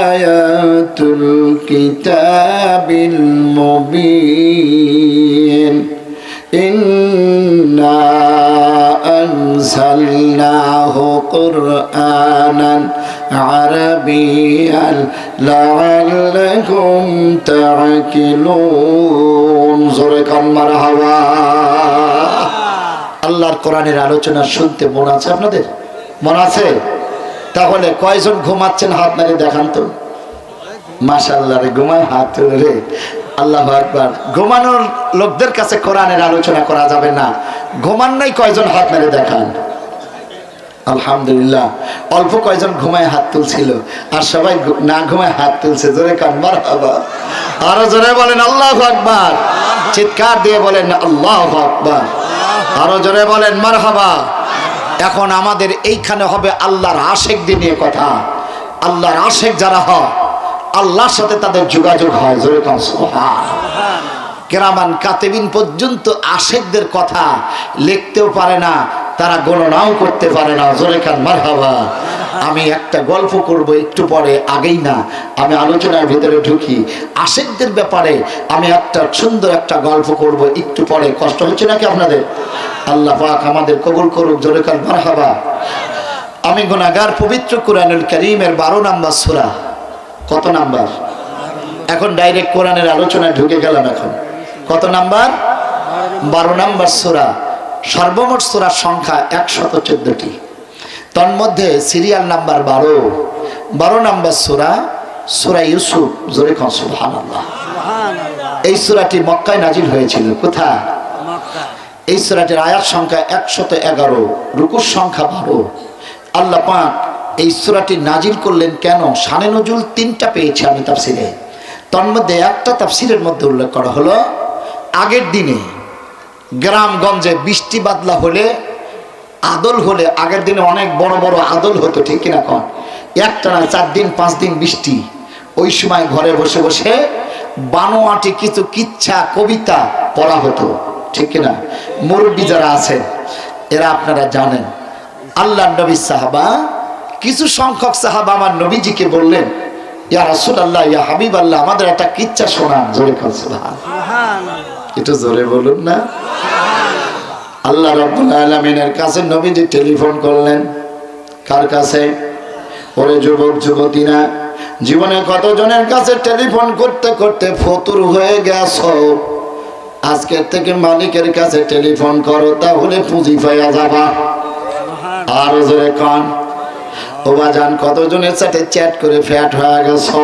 আয়াতুল কিতাবিল মুবিন, ইন্না আনজালনাহু কুরআনান আরাবিয়ান লাআল্লাকুম তা'কিলুন। জোরে কান মারহাবা। আল্লাহর কোরআনের আলোচনা শুনতে মন আছে আপনাদের? মন আছে? তাহলে কয়জন ঘুমাচ্ছেন হাত নাড়ি দেখান তো। মাশাআল্লাহ রে, ঘুমায় হাত তুলে রে, আল্লাহু আকবার। ঘুমানোর লোকদের কাছে কোরআনের আলোচনা করা যাবে না। ঘুমান নাই কয়জন হাত নাড়ি দেখান। আলহামদুলিল্লাহ, অল্প কয়জন ঘুমায় হাত তুলছিল, আর সবাই না ঘুমায় হাত তুলছে। জোরে কান মারহাবা, আরো জোরে বলেন আল্লাহু আকবার, চিৎকার দিয়ে বলেন আল্লাহু আকবার, আরো জোরে বলেন মারহাবা। এখন আমাদের এইখানে হবে আল্লাহর আশিকদের নিয়ে কথা। আল্লাহর আশিক যারা হয় আল্লাহর সাথে তাদের যোগাযোগ হয়। জোরে কান সুবহান। কেরামান কাতিবিন পর্যন্ত আশিকদের কথা লিখতেও পারে না, তারা গণনাও করতে পারে না। জোরে কান মারহাবা। আমি একটা গল্প করব একটু পরে, আগেই না, আমি আলোচনার ভিতরে ঢুকি। আশিকদের ব্যাপারে আমি একটা সুন্দর একটা গল্প করব একটু পরে। কষ্ট হচ্ছে নাকি আপনাদের? আল্লাহ পাক আমাদের কবুল করুক। জোরে কান মারহাবা। আমি গুনাহগার, পবিত্র কোরআনুল কারীমের 12 নম্বর সূরা। কত নাম্বার? এখন ডাইরেক্ট কোরআনের আলোচনায় ঢুকে গেলাম। এখন কত নাম্বার? 12 নাম্বার সূরা। সর্বমোট সূরার সংখ্যা 114টি। তন্মধ্যে সিরিয়াল নাম্বার 12 নাম্বার সূরা সূরা ইউসুফ। জোরে কোন সুবহানাল্লাহ। এই সূরাটি মক্কায় নাজিল হয়েছিল। কোথায়? মক্কা। এই সূরাটির আয়াত সংখ্যা 111, রুকুর সংখ্যা 12। আল্লাহ পাক এই সূরাটি নাজিল করলেন কেন? শানে নজুল 3টা পেয়েছি আমি তাফসিরে। তন্মধ্যে একটা তাফসিরের মধ্যে উল্লেখ করা হলো, আগের দিনে গ্রামগঞ্জে বৃষ্টি বাদলা হলে, আদল হলে, আগের দিনে অনেক বড় বড় আদল হতো, ঠিক কিনা কন? একটানা 4 দিন 5 দিন বৃষ্টি। ওই সময় ঘরে বসে বসে বানোয়াটি কিছু কিচ্ছা কবিতা পড়া হতো, ঠিক কিনা? মুরব্বী যারা আছেন এরা আপনারা জানেন। আল্লাহ নবী সাহাবা, কিছু সংখ্যক সাহাবা আমার নবীজিকে বললেন, ইয়া রাসূলুল্লাহ, ইয়া হাবিবাল্লাহ, আমাদের একটা কিচ্ছা শোনান। জোরে বলুন সুবহানাল্লাহ। একটু জোরে বলুন না। আল্লাহ রাব্বুল আলামিনের কাছে নবীজি টেলিফোন করলেন। কার কাছে? ওরে যুবক যুবতীরা, জীবনে কতজনের কাছে টেলিফোন করতে করতে ফতুর হয়ে গেছো? আজকের থেকে মালিকের কাছে টেলিফোন করো, তাহলে পুঁজি পাইয়া যাবা। আর জোরে কান। ও বাজান, কতজনের সাথে চ্যাট করে ফ্যাট হয়ে গেছো?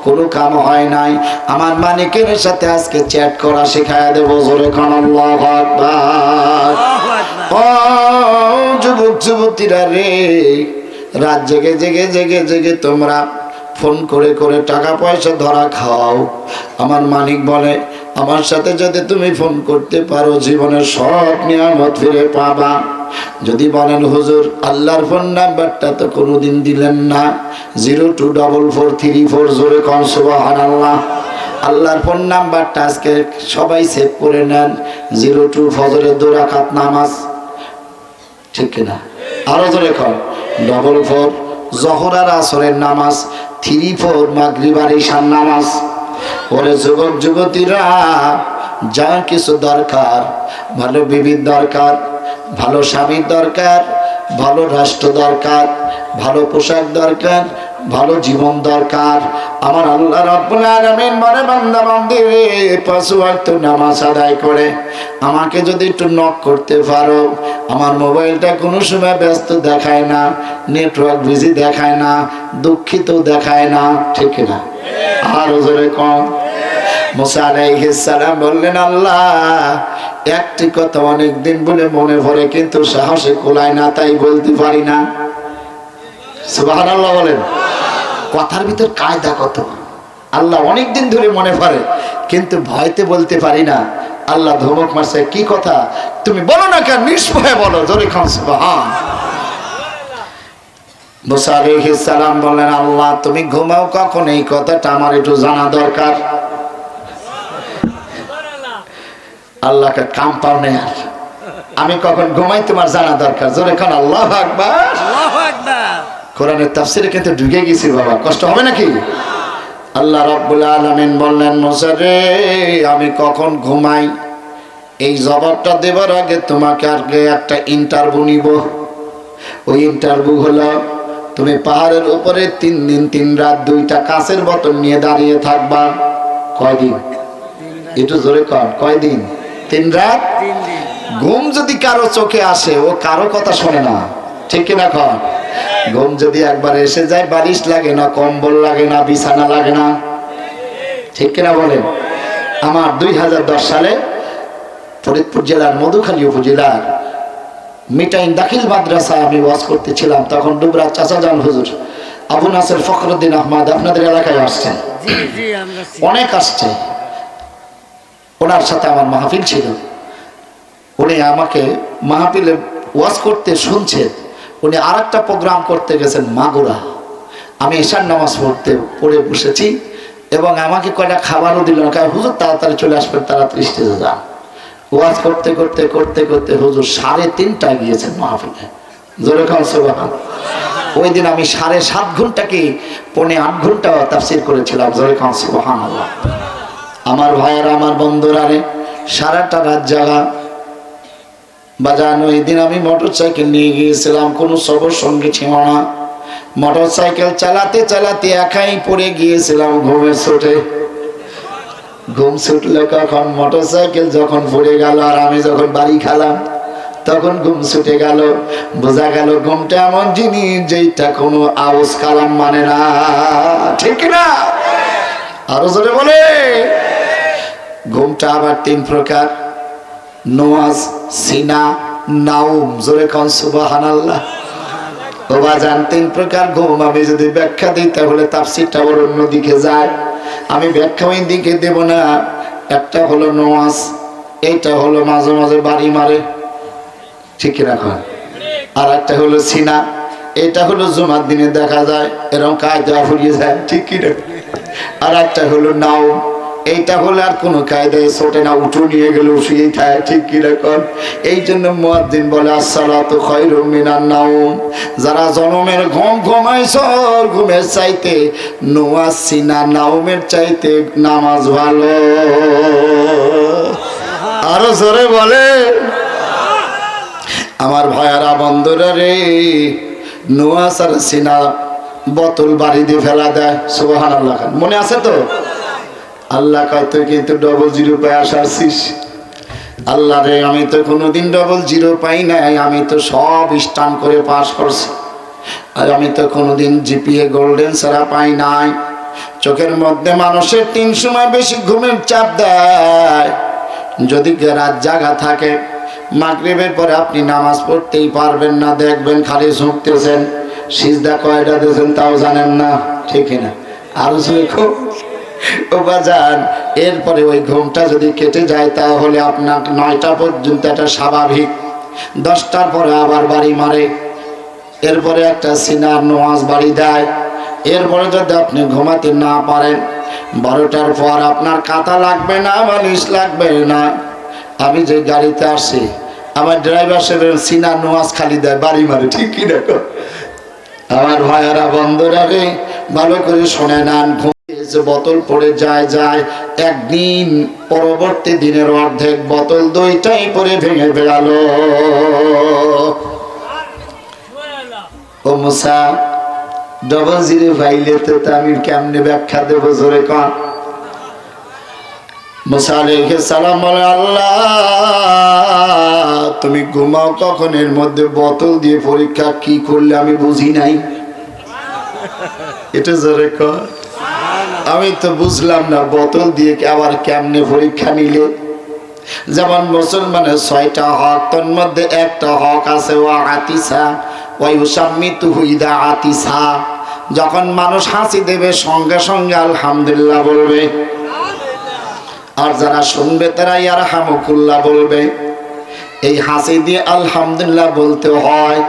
কোনো কাম হয় নাই, আমার মালিকের সাথে আজকে চ্যাট করা শেখায় দেবো। জোরে কান আল্লাহু আকবার। ও যুবক যুবতীরা রে, রাত জেগে জেগে জেগে জেগে তোমরা ফোন করে করে টাকা পয়সা ধরা খাও। আমার মালিক বলে, আমার সাথে যদি তুমি ফোন করতে পারো জীবনের সব নিয়ামত ফিরে পাবা। যদি বলেন হুজুর আল্লাহর ফোন নাম্বারটা তো কোনোদিন দিলেন না, 024434। জোরে কোন সুবহানাল্লাহ। আল্লাহর ফোন নাম্বারটা আজকে সবাই সেভ করে নেন। 02 ফজরের 2 রাকাত নামাজ, ঠিক কিনা? আরো জোরে কোন। 44 জোহর আর আসরের নামাজ, 34 মাগরিব আর ইশার নামাজ। ওরে যুবক যুবতীরা, যা কিছু দরকার, ভালো বিবির দরকার, ভালো স্বামীর দরকার, ভালো রাষ্ট্র দরকার, ভালো পোশাক দরকার, ভালো জীবন দরকার, আমার আল্লাহ রাব্বুল আলামিন বলে, বান্দা বান্দি রে, 5 ওয়াক্ত নামাজ আদায় করে আমাকে যদি একটু নক করতে পারো, আমার মোবাইলটা কোনো সময় ব্যস্ত দেখায় না, নেটওয়ার্ক বিজি দেখায় না, দুঃখিত দেখায় না, ঠিক না? আর জোরে কম। মুসা আলাইহিস সালাম বললেন, আল্লাহ একটি কথা অনেকদিন বলে মনে পড়ে, কিন্তু সাহসে কুলায় না, তাই বলতে পারি না। সুবহানাল্লাহ বলেন। কথার ভিতর কায়দা কত! আল্লাহ অনেকদিন ধরে মনে পড়ে, কিন্তু ভয়তে বলতে পারি না। আল্লাহ ধমক মারছে, কি কথা? তুমি বলো না কেন? নিষ্ভয়ে বলো। জোরে খান সুবহান। মুসা আলাইহিস সালাম বললেন, আল্লাহ তুমি ঘুমাও কখন? এই কথাটা আমার একটু জানা দরকার। আল্লাহকে কাম পাও নেই, আর আমি কখন ঘুমাই তোমার জানা দরকার। জোরে খান আল্লাহু আকবার। আল্লাহু আকবার। কোরআনের তাফসীরে কিন্তু ঢুকে গেছি বাবা, কষ্ট হবে নাকি? আল্লাহ রাব্বুল আলামিন বললেন, মুসা রে, আমি কখন ঘুমাই এই জবাবটা দেবার আগে তোমাকে আগে একটা ইন্টারভিউ নিব। ওই ইন্টারভিউ হলো, তুমি পাহাড়ের উপরে 3 দিন 3 রাত 2টা কাঁচের বোতল নিয়ে দাঁড়িয়ে থাকবা। কয়দিন? একটু জোরে কর। কয়দিন? 3 রাত 3 দিন। ঘুম যদি কারো চোখে আসে, ও কারো কথা শোনে না, ঠিক কিনা কর? ঘুম যদি একবার এসে যায়, বালিশ লাগে না, কম্বল লাগে না, বিছানা লাগে না, ঠিক কিনা বলেন? আমার 2010 সালে ফরিদপুর জেলার মধুখালী উপজেলার মিটাইন দাখিল মাদ্রাসায় আমি ওয়াজ করতেছিলাম। তখন ডুবরা চাচাজান হুজুর আবু নাসের ফখরুদ্দিন আহমদ আপনাদের এলাকায় আসছেন, অনেক আসছে। ওনার সাথে আমার মাহফিল ছিল। উনি আমাকে মাহফিলে ওয়াজ করতে শুনছেন। উনি আর একটা প্রোগ্রাম করতে গেছেন মাগুরা। আমি ঈশার নামাজ পড়ে বসেছি এবং আমাকে কয়টা খাবারও দিল না। হুজুর তাড়াতাড়ি চলে আসবেন, তাড়াতাড়ি স্টেজে যান। ওয়াজ করতে করতে করতে করতে হুজুর 3:30টায় গিয়েছেন মাহফিলে। জোরে খান সুবহান। ওই দিন আমি 7.5 ঘন্টা কি 8.25 ঘন্টা তাফসীর করেছিলাম। জোরে খান সুবহানাল্লাহ। আমার ভাইয়েরা, আমার বন্ধুরা রে, সারাটা রাত জাগা। বাজান, ওই দিন আমি মোটরসাইকেল নিয়ে গিয়েছিলাম, কোনো সবর সঙ্গে ছিল না। মোটরসাইকেল চালাতে চালাতে একাই পড়ে গিয়েছিলাম ঘুমের চোটে। ঘুম ছুটলো কখন? মোটরসাইকেল যখন পড়ে গেল আর আমি যখন বাড়ি খেলাম তখন ঘুম ছুটে গেল। বোঝা গেল ঘুমটা এমন জিনিস যেটা কোনো আওয়াজ কালাম মানে না, ঠিক না? আরো জোরে বলে। ঘুমটা আবার 3 প্রকার, নোয়াজ, সিনা, নাউম। জোরে কোন সুবহানাল্লাহ। ও বাজান 3 প্রকার ঘুম আমি যদি ব্যাখ্যা দিই তাহলে তাফসীরটা আবার অন্যদিকে যায়। আমি ব্যাখ্যা ওই দিকে দেব না। একটা হলো নোয়াজ, এইটা হলো মাঝে মাঝে বাড়ি মারে, ঠিক রাখা। আর একটা হলো সিনা, এটা হলো জুমার দিনে দেখা যায় এরকম কায়দা ফুরিয়ে যায়, ঠিক কি না? আর একটা হলো নাও, এইটা হলে আর কোনো কায়দায় ছোটে না, উঠো নিয়ে গেলে শুয়ে থাকে, ঠিক কি রকম। এই জন্য মুয়াজ্জিন বলে আসসালাতু খায়রুম মিনান নাওম। যারা জনমের ঘুম ঘুমাইছো, ঘুমের চাইতে নোয়াজ, সিনা, নাওমের চাইতে নামাজ ভালো। আরো জোরে বলে। আমার ভাইয়ারা বন্ধুরা রে, নোয়াজ আর সিনা বোতল বাড়ি দিয়ে ফেলা দেয়। সুবহানাল্লাহ। মনে আছে তো? আল্লাহ কয় তুই কিন্তু 00 পাই আসছিস। আল্লাহ রে, আমি তো কোনোদিন 00 পাই নাই, আমি তো সব স্টান করে পাস করছি। আর আমি তো কোনোদিন জিপিএ গোল্ডেন ছাড়া পাই নাই। চোখের মধ্যে মানুষের 3 সময় বেশি ঘুমের চাপ দেয়। যদি রাত জাগা থাকে, মাগরিবের পরে আপনি নামাজ পড়তেই পারবেন না, দেখবেন খালি ঝুঁকতেছেন, সিজদা কয়টা দিয়েছেন তাও জানেন না, ঠিক না? আরো খুব ও বাজান। এরপরে ওই ঘুমটা যদি কেটে যায় তাহলে আপনার 9টা পর্যন্ত এটা স্বাভাবিক, 10টার পরে আবার বাড়ি মারে। এরপরে একটা সিনার নোয়াজ বাড়ি দেয়। এরপরে যদি আপনি ঘুমাতে না পারেন, 12টার পর আপনার কাঁথা লাগবে না, বালিশ লাগবে না। আমি যে গাড়িতে আসি, আমার ড্রাইভার সাহেব সিনার নোয়াজ খালি দেয়, বাড়ি মারে, ঠিক কি দেখো। আমার ভাইয়ারা বন্ধুরা রে, ভালো করে শুনে নেন। বোতল পড়ে যায় যায় একদিন, পরবর্তী দিনের অর্ধেক বোতল 2টাই পরে ভেঙে গেল। ও মুসা, 00 ভাইলে তো আমি কেমনে ব্যাখ্যা দেবো? জোরে কন। মুসা আলাইহিস সালাম বলে, আল্লাহ তুমি ঘুমাও কখন? এর মধ্যে বোতল দিয়ে পরীক্ষা কি করলে আমি বুঝি নাই। এটা জোরে কন। আমি তো বুঝলাম না বোতল দিয়ে আবার কেমনে পরীক্ষা নিলে। যেমন মুসলমানের 6টা হক, তার মধ্যে একটা হক আছে ওয়া আতিসা ওয়া ইউসাম্মিতুহু ইদা আতিসা। যখন মানুষ হাসি দেবে সঙ্গে সঙ্গে আলহামদুলিল্লাহ বলবে, আর যারা শুনবে তারা ইয়ারহামুকুল্লাহ বলবে। এই হাসি দিয়ে আলহামদুলিল্লাহ বলতে হয়।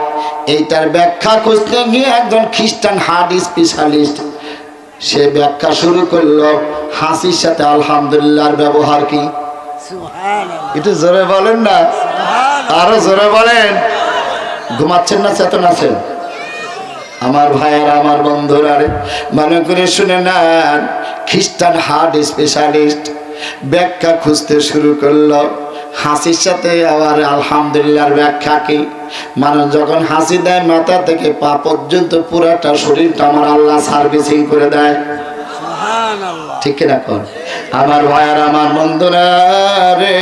এইটার ব্যাখ্যা খুঁজতে গিয়ে একজন খ্রিস্টান হাদিস স্পেশালিস্ট সে ব্যাখ্যা শুরু করলো, হাসির সাথে আলহামদুলিল্লাহর ব্যবহার কি? একটু জোরে বলেন না, আরো জোরে বলেন। ঘুমাচ্ছেন না চেতন আছেন? আমার ভাইয়ারা, আমার বন্ধুরা রে, মনে করে শুনে নেন। খ্রিস্টান হার্ট স্পেশালিস্ট ব্যাখ্যা খুঁজতে শুরু করলো, হাসির সাথে আবার আলহামদুলিল্লাহর ব্যাখ্যা কি? মানুষ যখন হাসি দেয় মাথা থেকে পা পর্যন্ত পুরাটা শরীরটা আমার আল্লাহ সার্ভিসিং করে দেয়, ঠিক না? কর আমার ভাইয়ারা, আমার বন্ধুরা রে,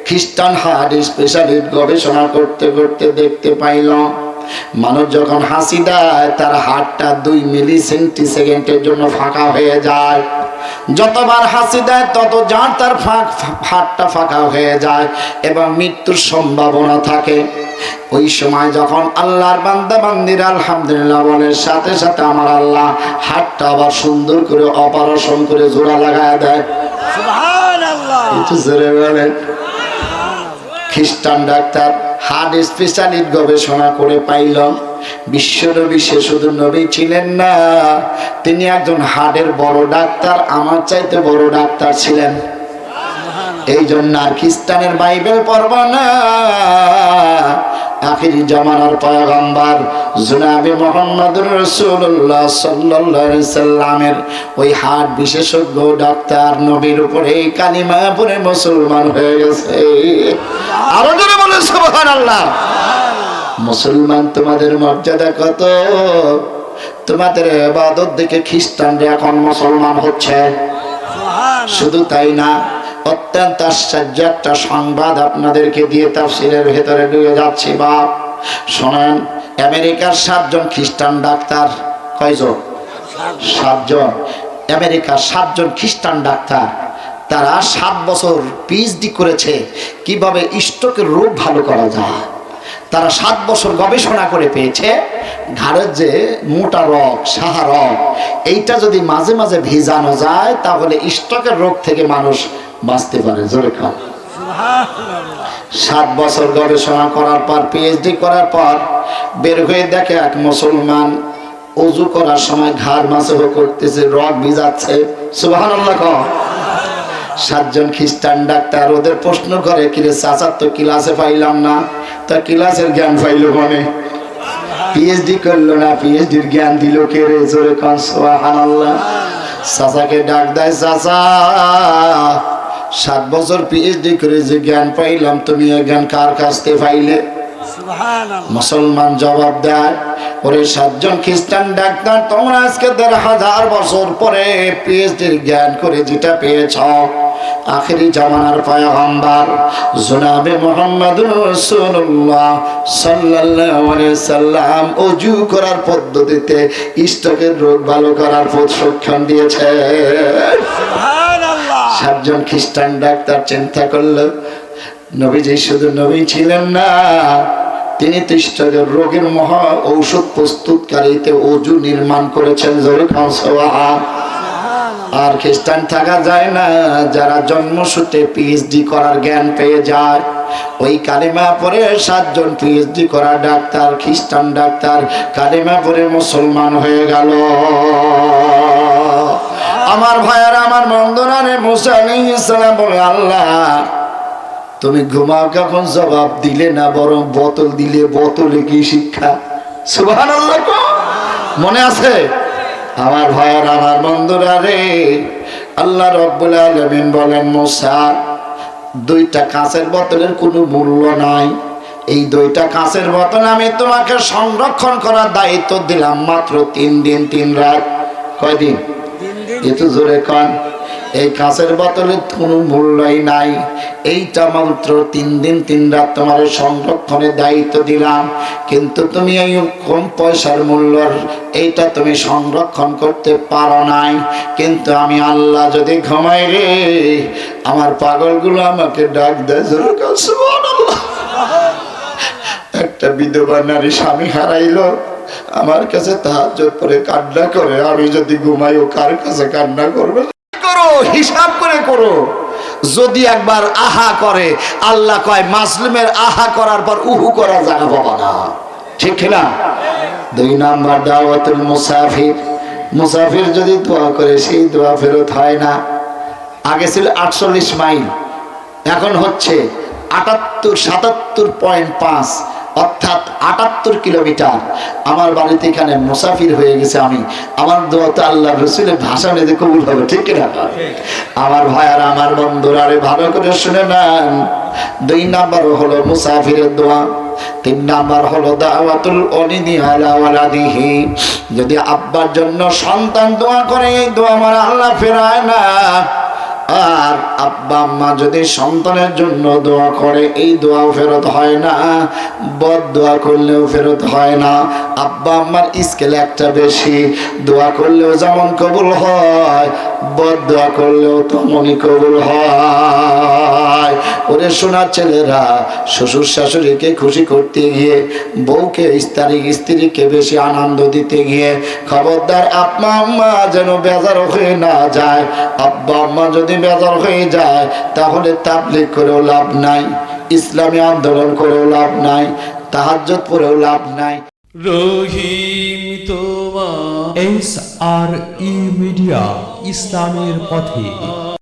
খ্রিস্টান হার্ট স্পেশালিস্ট গবেষণা করতে করতে দেখতে পাইলাম, মানুষ যখন হাসি দেয় তার হার্টটা 2 মিলিসেকেন্ডের জন্য ফাঁকা হয়ে যায়। যতবার হাসি দেয় তত যার তার হার্টটা ফাঁকা হয়ে যায় এবং মৃত্যুর সম্ভাবনা থাকে। ওই সময় যখন আল্লাহর বান্দা বান্দিরা আলহামদুলিল্লাহ বলে, সাথে সাথে আমার আল্লাহ হার্টটা আবার সুন্দর করে অপারেশন করে জোড়া লাগায় দেয়। সুবহানাল্লাহ। একটু জোরে বলেন। খ্রিস্টান ডাক্তার হার্ট স্পেশালিস্ট গবেষণা করে পাইল, বিশ্বনবী সে শুধু নবী ছিলেন না, তিনি একজন হার্টের বড় ডাক্তার, আমার চাইতে বড় ডাক্তার ছিলেন। এই জন্য আর খ্রিস্টানের বাইবেল পড়ব না, আখিরি জামানার পয়গম্বর জনাবে মুহাম্মদুর রাসূলুল্লাহ সাল্লাল্লাহু আলাইহি সাল্লামের ওই হার্ট বিশেষজ্ঞ ডাক্তার নবীর উপরে কালিমা পড়ে মুসলমান হয়ে গেছে। আরো জোরে বলেন সুবহানাল্লাহ। মুসলমান তোমাদের মর্যাদা কত! তোমাদের ইবাদত দেখে খ্রিস্টানরা এখন মুসলমান হচ্ছে। শুধু তাই না, অত্যন্ত আশ্চর্য একটা সংবাদ আপনাদেরকে দিয়ে তাফসীরের ভেতরে ঢুকে যাচ্ছি। বাপ শোনেন, আমেরিকার 7 জন খ্রিস্টান ডাক্তার, কয়জন? 7 জন। আমেরিকার 7 জন খ্রিস্টান ডাক্তার, তারা 7 বছর পিএইচডি করেছে কিভাবে স্ট্রোকের রোগ ভালো করা যায়। তারা 7 বছর গবেষণা করে পেয়েছে ঘাড়ের যে মোটা রগ, সাহা রগ, এইটা যদি মাঝে মাঝে ভিজানো যায় তাহলে স্ট্রোকের রোগ থেকে মানুষ বাঁচতে পারে। জোরে খান। 7 বছর গবেষণা করার পর, পিএইচডি করার পর বের হয়ে দেখে এক মুসলমান ওযু করার সময় ঘাড় মাসহ করতেছে, রগ ভিজাচ্ছে। সুবহানাল্লাহ। 7 জন খ্রিস্টান ডাক্তার ওদের প্রশ্ন করে, কিরে চাচা তো ক্লাসে পাইলাম না, তা ক্লাসের জ্ঞান পাইলো মানে? পিএইচডি করলো না, পিএইচডির জ্ঞান দিল কে রে? জোরে কোন সুবহানাল্লাহ। চাচাকে ডাক দেয়, চাচা 7 বছর পিএইচডি করে যে জ্ঞান পাইলাম, তুমি এই জ্ঞান কার কাছ থেকে পাইলে? মুসলমান জবাব দেয়, ওরে 7 জন খ্রিস্টান ডাক্তার, তোমরা আজকে 1500 বছর পরে পিএইচডির জ্ঞান করে যেটা পেয়েছ, আখেরি জামানার পয়গম্বর জনাবে মুহাম্মদুর রাসূলুল্লাহ সাল্লাল্লাহু আলাইহি সাল্লাম ওযু করার পদ্ধতিতে স্ট্রোকের রোগ ভালো করার প্রশিক্ষণ দিয়েছে। সুবহানাল্লাহ। 7 জন খ্রিস্টান ডাক্তার চিন্তা করলো, নবীজি শুধু নবী ছিলেন না, তিনি তো স্ট্রোকের রোগের মহা ঔষধ প্রস্তুতকারীতে ওযু নির্মাণ করেছেন। জোরে খান সুবহান। আর খ্রিস্টান থাকা যায় না যারা জন্মসূত্রে পিএইচডি করার জ্ঞান পেয়ে যায়। ওই কালিমা পড়ে 7 জন পিএইচডি করা ডাক্তার, খ্রিস্টান ডাক্তার কালিমা পড়ে মুসলমান হয়ে গেল। আমার ভাইয়ারা, আমার বন্ধুরা, মুসা আলাইহিস সালাম বলে, আল্লাহ তুমি ঘুমাও কখন? জবাব দিলে না, বরং বোতল দিলে। বোতলে কি শিক্ষা? সুবহানাল্লাহ। মনে আছে? আমার ভাইয়ার, আমার বন্ধুরা রে, আল্লাহ রাব্বুল আলামিন বলেন, মুসা 2টা কাঁচের বোতলের কোনো মূল্য নাই। এই 2টা কাঁচের বোতল আমি তোমাকে সংরক্ষণ করার দায়িত্ব দিলাম মাত্র 3 দিন 3 রাত। কয়দিন? একটু জোরে কন। এই কাঁচের বোতলের কোনো মূল্যই নাই, এইটা মাত্র 3 দিন 3 রাত তোমার সংরক্ষণের দায়িত্ব দিলাম। কিন্তু তুমি এই কম পয়সার মূল্যর এইটা তুমি সংরক্ষণ করতে পারো নাই। কিন্তু আমি আল্লাহ যদি ঘুমাই রে, আমার পাগলগুলো আমাকে ডাক দেয়। সুবহানাল্লাহ। একটা বিধবা নারী স্বামী হারাইলো, আমার কাছে তাহাজ্জুদ পড়ে কান্না করে। আমি যদি ঘুমাই, ও কার কাছে কান্না করবে? করো, হিসাব করে করো। যদি একবার আহা করে, আল্লাহ কয় মাজলুমের আহা করার পর উহু করা জায়গা পাবা না। ঠিক না? 2 নাম্বার দাওয়াতুল মুসাফির। মুসাফির যদি দোয়া করে, সেই দোয়া ফেরত হয় না। আগে ছিল 48 মাইল, এখন হচ্ছে 77.5, অর্থাৎ 78 কিলোমিটার। আমার বাড়িতে এখানে মুসাফির হয়ে গেছে আমি, আমার দোয়া তো আল্লাহ রসুলের ভাষা নিয়ে কবুল হবে। ঠিক না? আমার ভাইয়ারা, আমার বন্ধুরা রে, ভালো করে শুনে নেন। 2 নাম্বার হলো মুসাফিরের দোয়া। 3 নাম্বার হলো দাওয়াতুল ওয়ালিদি আলা ওয়ালাদিহি। যদি আব্বার জন্য সন্তান দোয়া করে, এই দোয়া আমার আল্লাহ ফেরায় না। আর আব্বা আম্মা যদি সন্তানের জন্য দোয়া করে, এই দোয়াও ফেরত হয় না। বদ দোয়া করলেও ফেরত হয় না। আব্বা আম্মার স্কেল একটা বেশি, দোয়া করলেও যেমন কবুল হয়, বদ দোয়া করলেও তেমনই কবুল হয়। ওরে শোনার ছেলেরা, শ্বশুর শাশুড়িকে খুশি করতে গিয়ে, বউকে স্ত্রীকে বেশি আনন্দ দিতে গিয়ে, খবরদার আব্বা আম্মা যেন বেজার হয়ে না যায়। আব্বা আম্মা যদি বেজার হয়ে যায়, তাহলে তাবলীগ করেও লাভ নাই, ইসলামী আন্দোলন করেও লাভ নাই, তাহাজ্জুদ পড়েও লাভ নাই। রহিম তোমার SRE মিডিয়া, ইসলামের পথে।